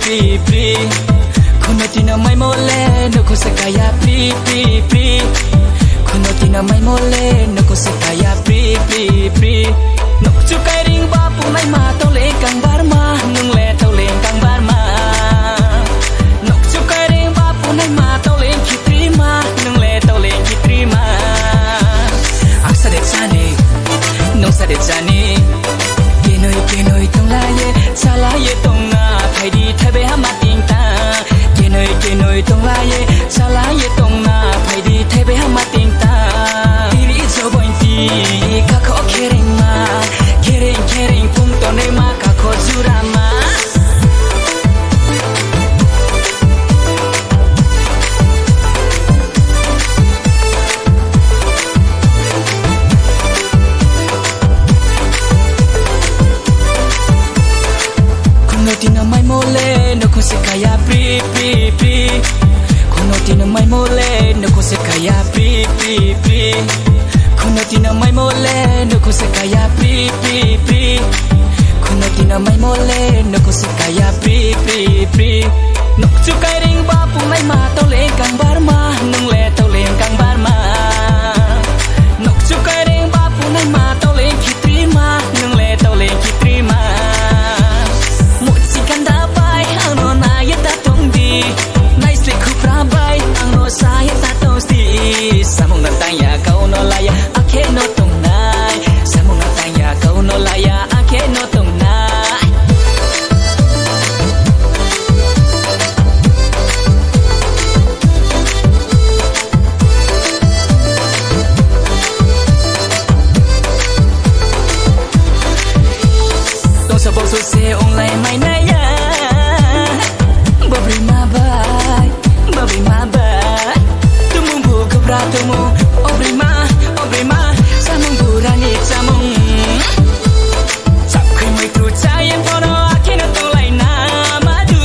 pri pri Kunotina mai mole no kosekaya pri pri pri Kunotina mai mole no kosekaya pri pri pri Nok chukai ring ba pung nai ma tau le kang bar ma nung le tau le kang bar ma Nok chukai ring ba pung nai ma tau le kitri ma nung le tau le kitri ma Aksa de chani nong sa de chani Kenoi tong la ye sala ye tong na thai di thai be ha ma ting ta Kenoi tong la ye sala ye tong na thai di thai be ha ma ting ta Tiri zo boin ti ka kho khereng ma khereng pung to ne ma ka kho jura ma Kunotina mai mole no kosekaya pri pri pri Kunotina mai mole no kosekaya pri pri pri Kunotina mai mole no kosekaya pri pri pri Kunotina mai mole no kosekaya pri pri pri Nok chukai ring ba pung nai ma tau le kang bar ma nung le tau le kang bar ma Nok chukai ring ba pung nai ma tau le kitri ma nung le tau le kitri ma Saya tak tahu si Samung nak tanya kau no laya Ake no tong nai Samung nak tanya kau no laya Ake no tong nai Tong sabong susah online mai naya Babri ma bai Babri ma bai Tumu obrima samung burani samung Sap khui mai tu chayen phono akino tong lai na madu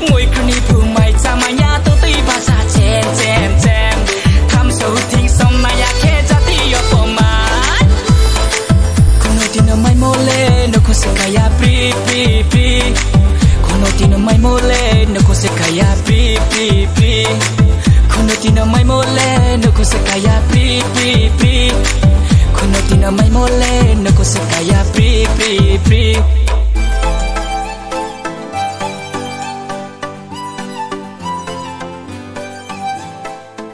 Moi kruni pu mai chamaya to tui basa chen Tham so thing som na ya khe jati yo poma Kunotina mai mole no kosekaya pri pri pri Kunotina mai mole no kosekaya pri pri pri Kunotina mai mole no